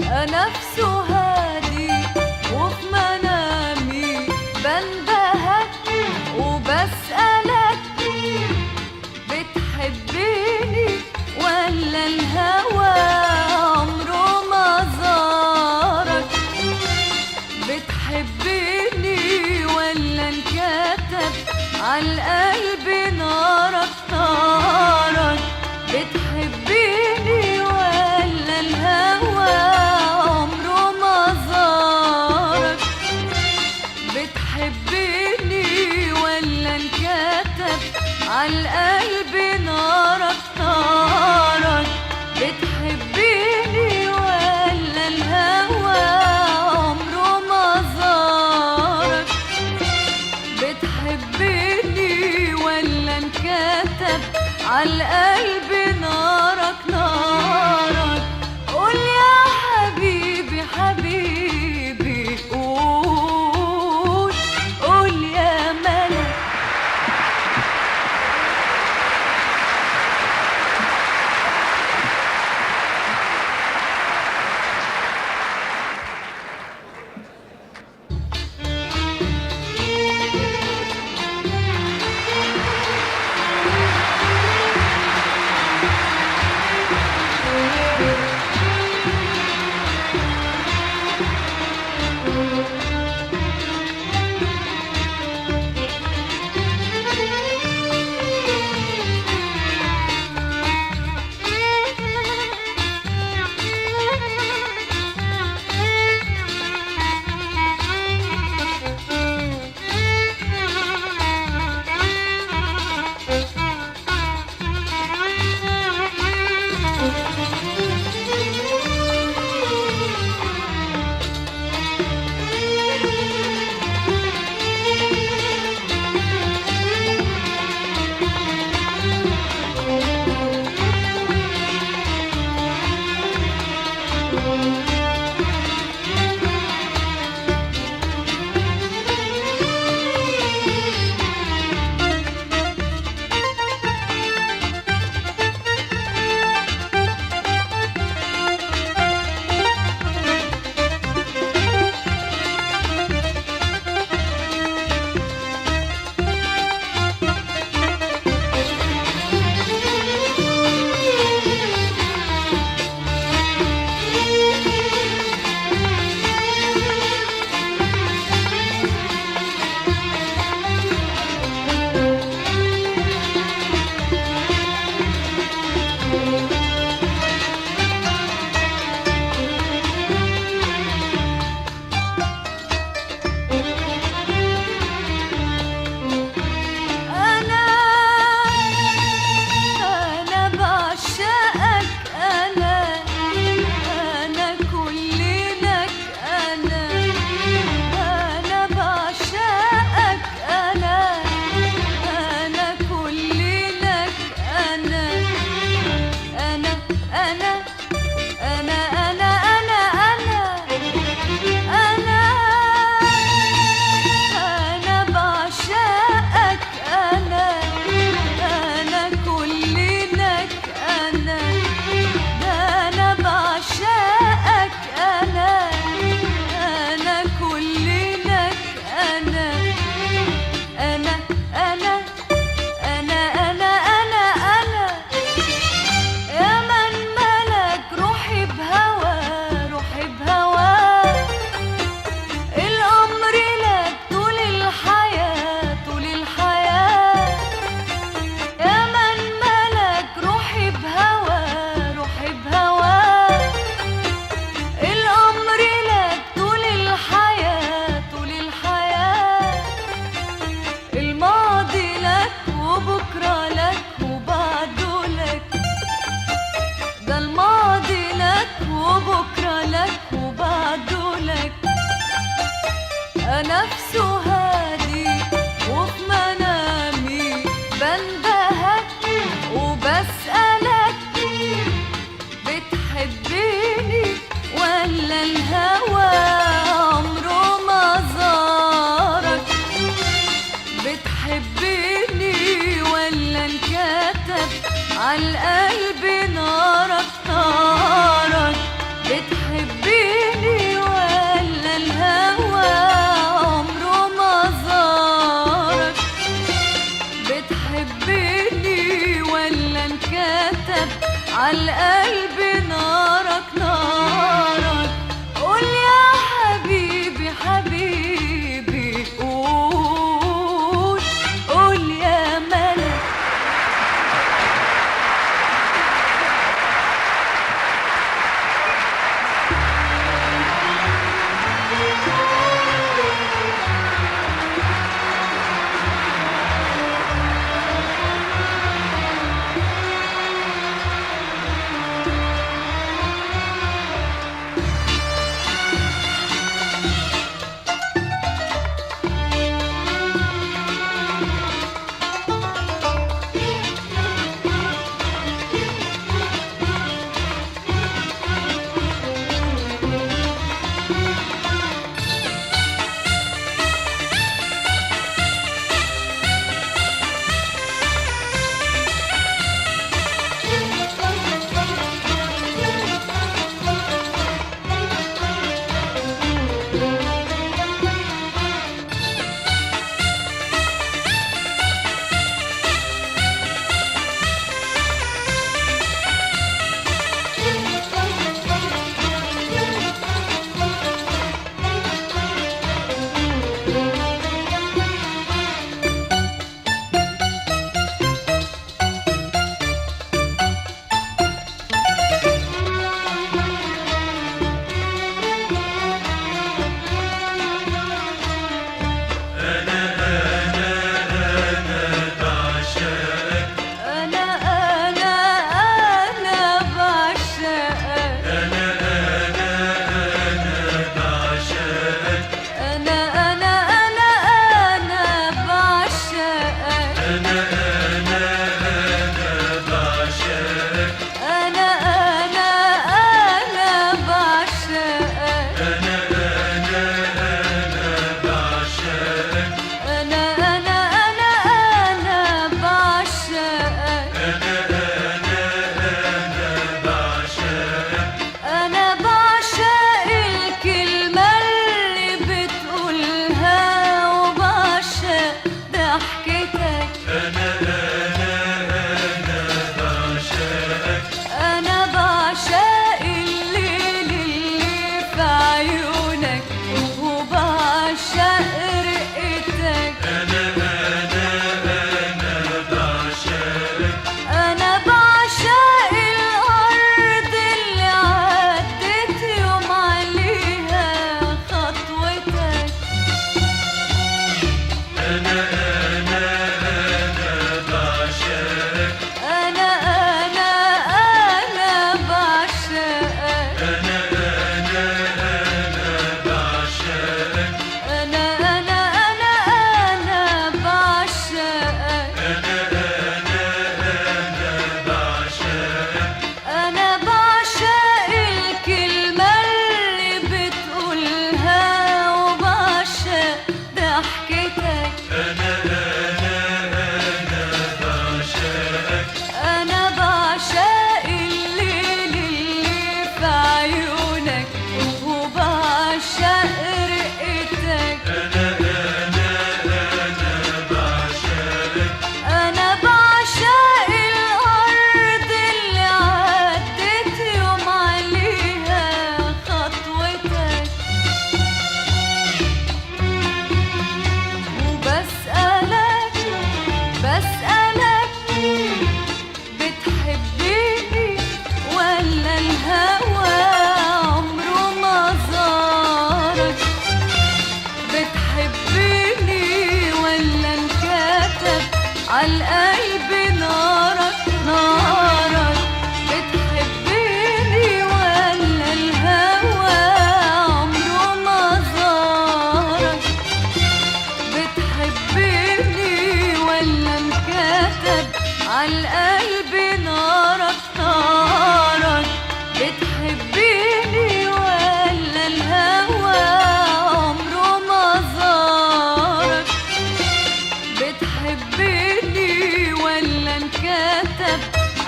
نفسه هادي وفي منامي بندهك وبسألك بتحبيني ولا الهوى عمره ما زارك؟ بتحبيني ولا انكتب عالقلب نارك نارك؟ بتحبيني ولا الهوى عمره ما زارك؟ بتحبيني ولا انكتب عالقلب نارك نارك؟ بتحبيني ولا الهوى عمره ما زارك؟ بتحبيني ولا انكتب عالقلب نارك نارك؟ قول يا حبيبي حبيبي قول قول يا ملك. ولا الهوى عمره ما زارك؟ بتحبني ولا انكتب عالقلب نارك نارك؟ بتحبني ولا الهوى عمره ما زارك؟ بتحبني ولا انكتب عالقلب نارك نارك؟ قول يا حبيبي حبيبي قول، قول يا ملك. أنا بعشق الليل اللي في عيونك.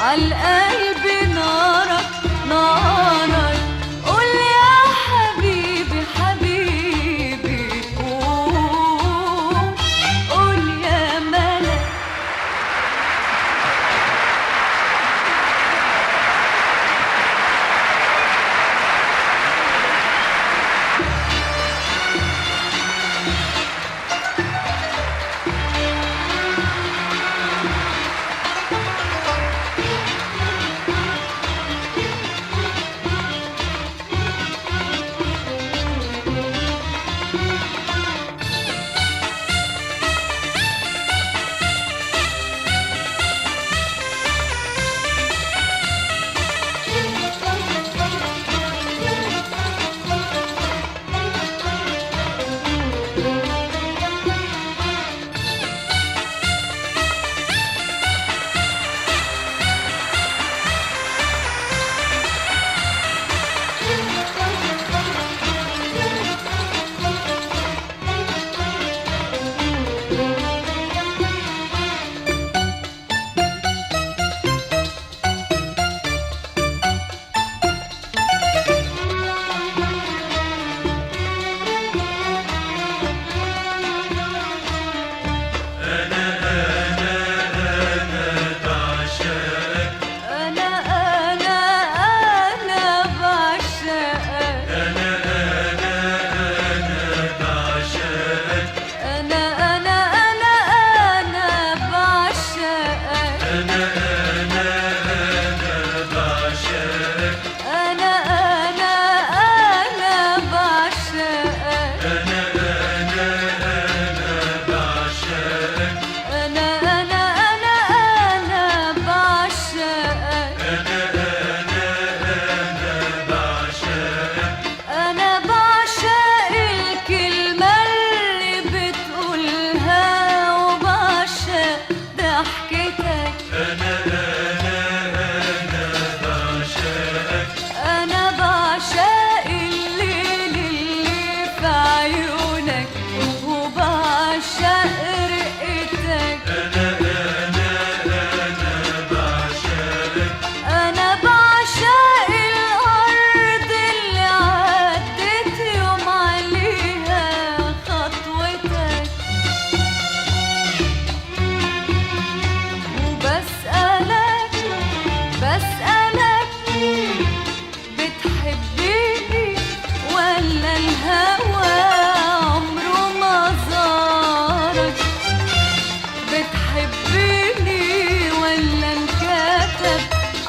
عالقلب نارك نارك. قول يا حبيبي حبيبي قول، قول يا ملك.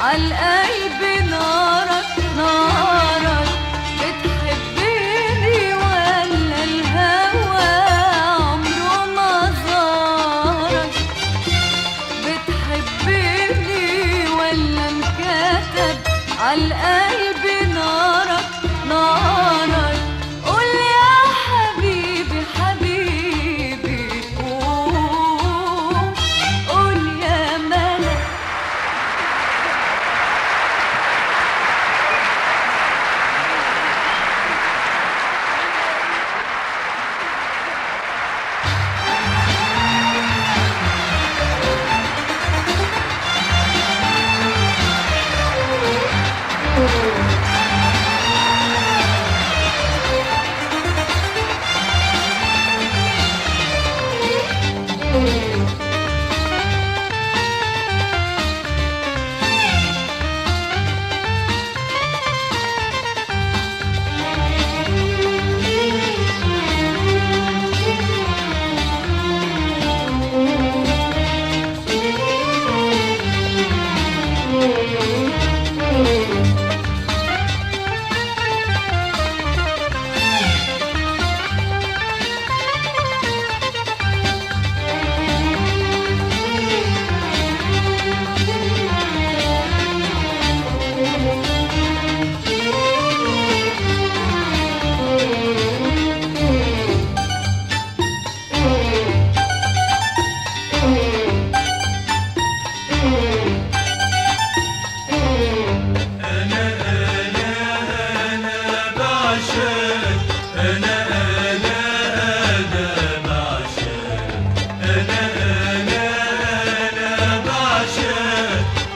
عالقلب نارك نارك. بتحبني ولا الهوى عمره ما زارك؟ بتحبني ولا انكتب عالقلب نارك نارك. قول يا حبيبي حبيبي قول، قول يا ملك.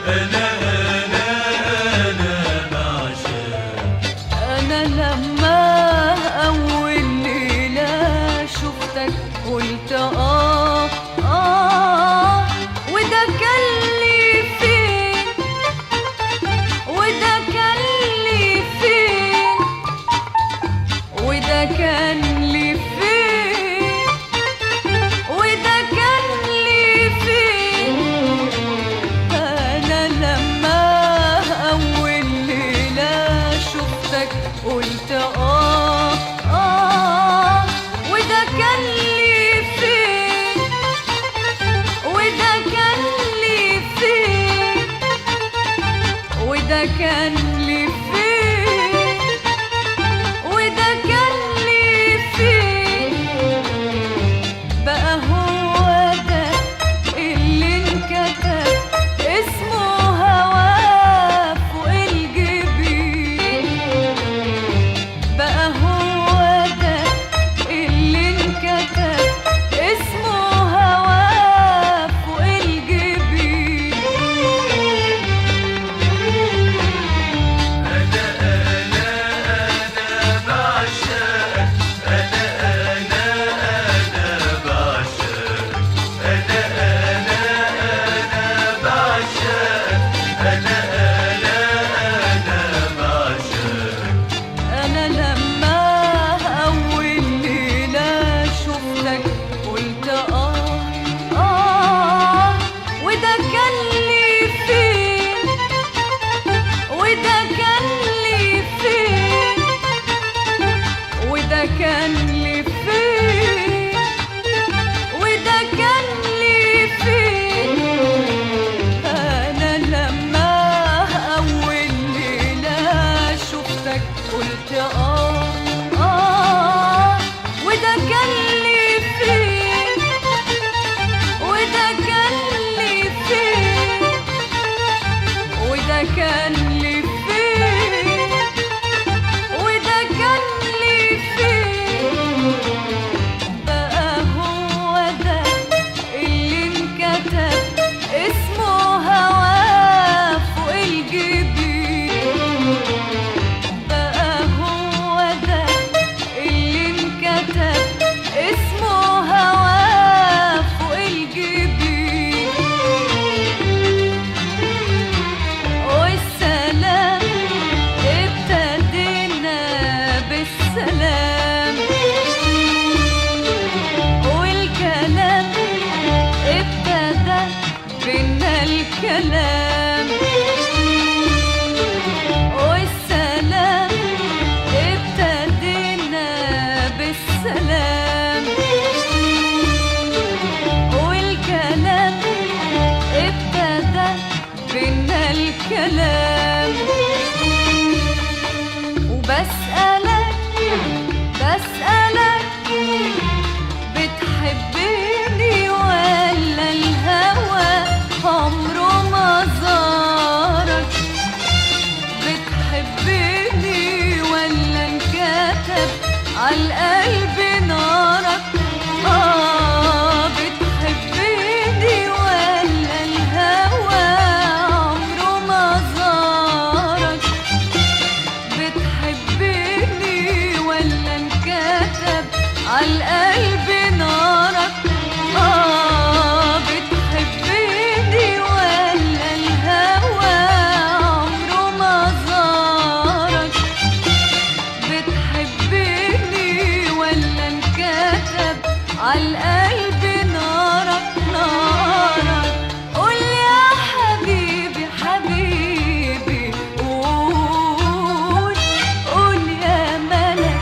أنا كان لي فين، وده كان لي فين. أنا لما أول ليلة شفتك قلت وده كان لي فين، وده كان لي فين، وده كان لي فين، وده كان لي فين. بقى هو ده اللي انكتب اسمه هواه فوق الجبين. بقى هو ده اللي انكتب اسمه هواه فوق الجبين. أنا لما أول ليلة شفتك قلت وده كان لي فين، وده كان لي فين، وده كان لي فين، وده كان لي فين. أنا لما أول ليلة شفتك قلت وده كان لي فين، وده كان لي فين، وده كان لي فين، وده كان لي فين. بقى هو ده اللي انكتب اسمه هواه فوق الجبين. بقى هو ده اللي انكتب اسمه هواه فوق الجبين. والسلام ابتدينا بالسلام، والكلام ابتدى بينا الكلام. والسلام ابتدينا بالسلام، والكلام ابتدى بينا الكلام. وبسألك بسألك بتحبني ولا الهوى عمره ما زارك؟ بتحبني ولا انكتب عالقلب نارك؟ بتحبني ولا الهوى عمره ما زارك؟ بتحبني ولا انكتب عالقلب نارك؟ بتحبني ولا الهوى عمره ما زارك؟ بتحبني ولا انكتب عالقلب نارك؟ نارك قول يا حبيبي حبيبي، قول قول يا ملك.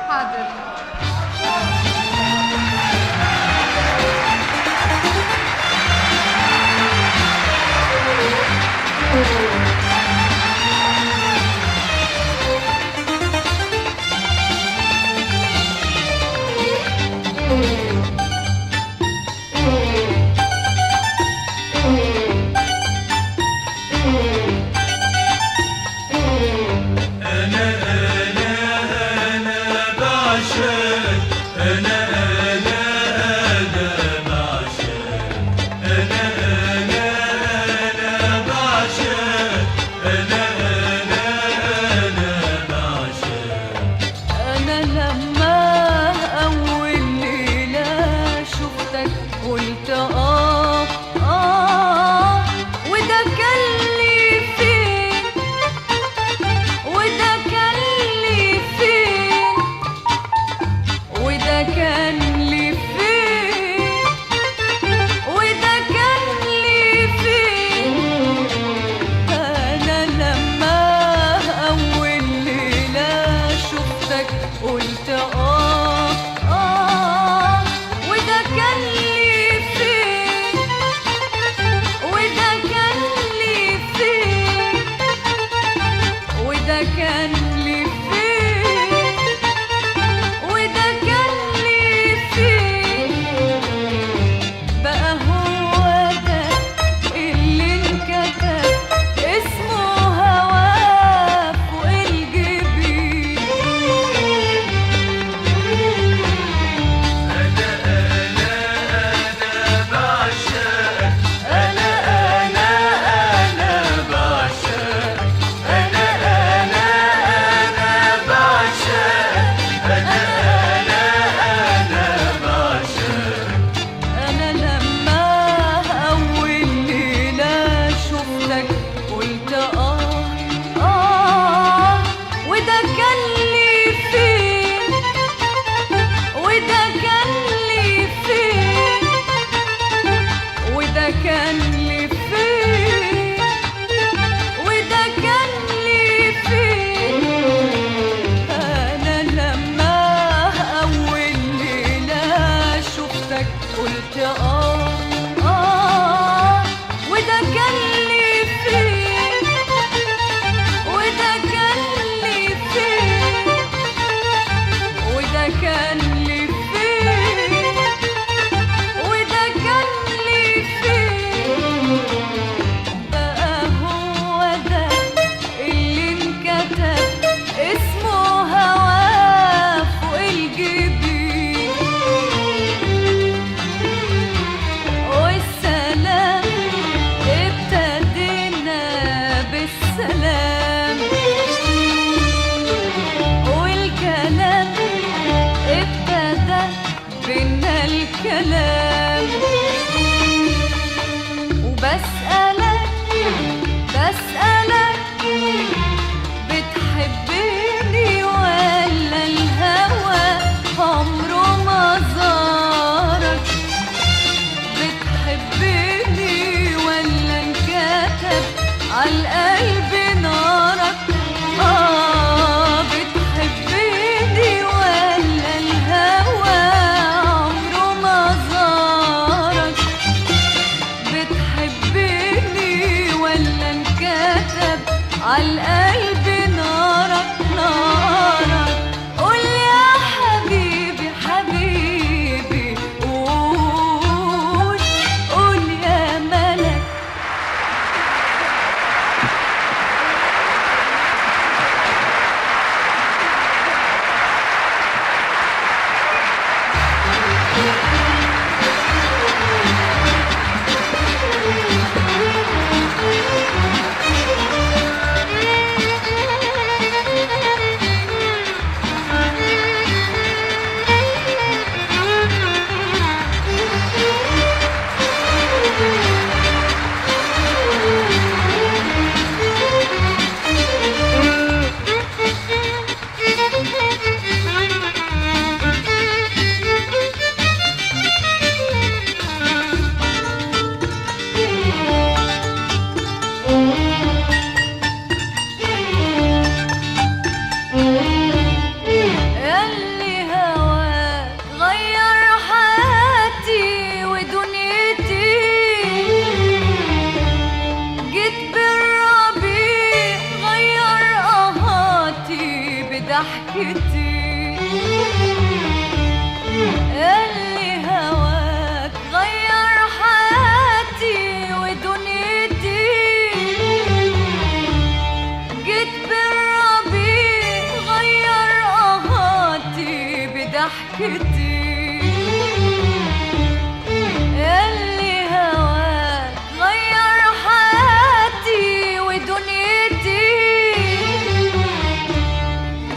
حاضر. بضحكتي. اللي هواك غير حياتي ودنيتي، جيت بالربيع غير قهاتي بضحكتي. اللي هواك غير حياتي ودنيتي،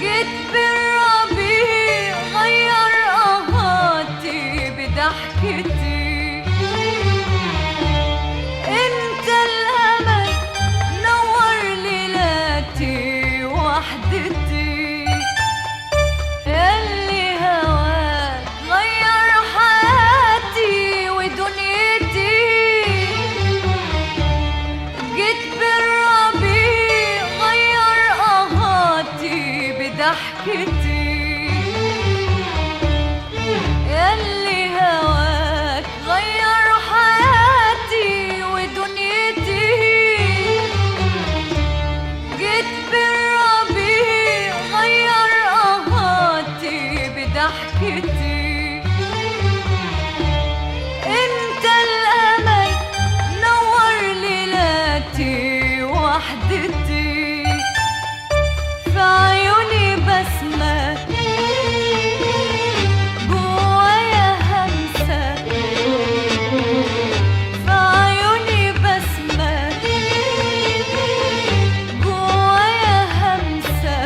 جيت بالربيع غير قهاتي بضحكتي. انت الامل نور ليلاتي وحدتي. اللي هواك غير حياتي ودنيتي، جيت بالربيع غير قهاتي بضحكتي. اللي هواك غير حياتي ودنيتي، جيت بالربيع غير قهاتي بضحكتي. انت الامل نور ليلاتي وحدتي. في عيوني بسمة، جوايا همسة. في عيوني بسمة، جوايا همسة.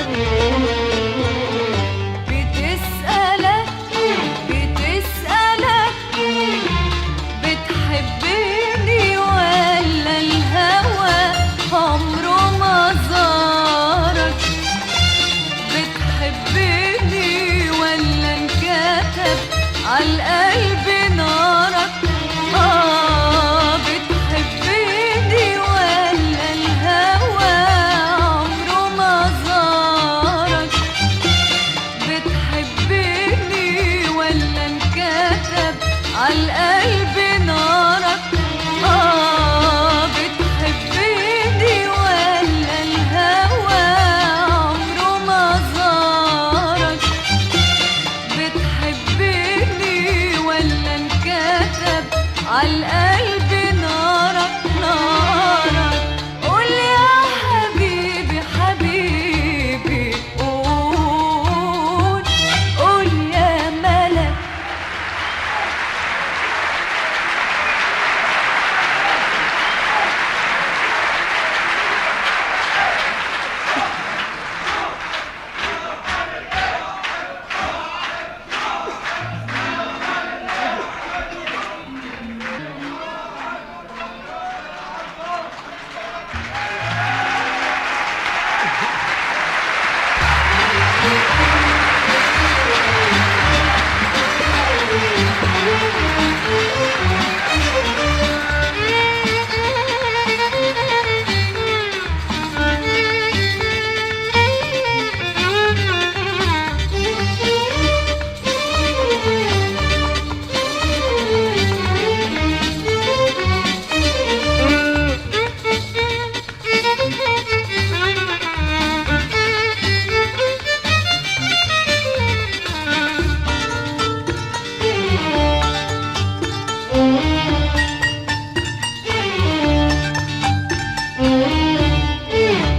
بتسألك بتحبني ولا الهوى عمره ما زارك؟ بتحبني ولا انكتب عالقلب نارك؟ بتحبني ولا الهوى عمره ما زارك؟ بتحبني ولا انكتب عالقلب نارك؟ بتحبني ولا الهوى عمره ما زارك؟ بتحبني ولا انكتب عالقلب نارك؟ قول يا حبيبي حبيبي، قول يا ملك.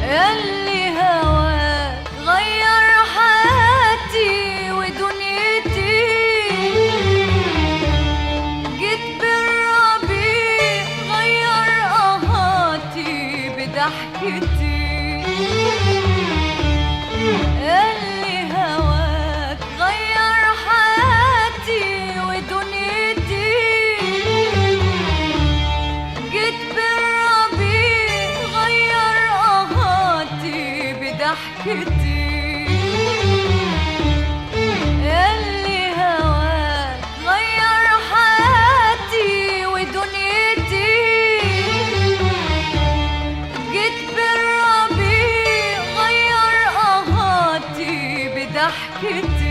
اللي هواك غير حياتي ودنيتي، جيت بالربيع غير قهاتي بضحكتي. اللي هواك غير حياتي ودنيتي، جيت بالربيع غير قهاتي بضحكتي. اللي هواك غير حياتي ودنيتي، جيت بالربيع غير قهاتي بضحكتي.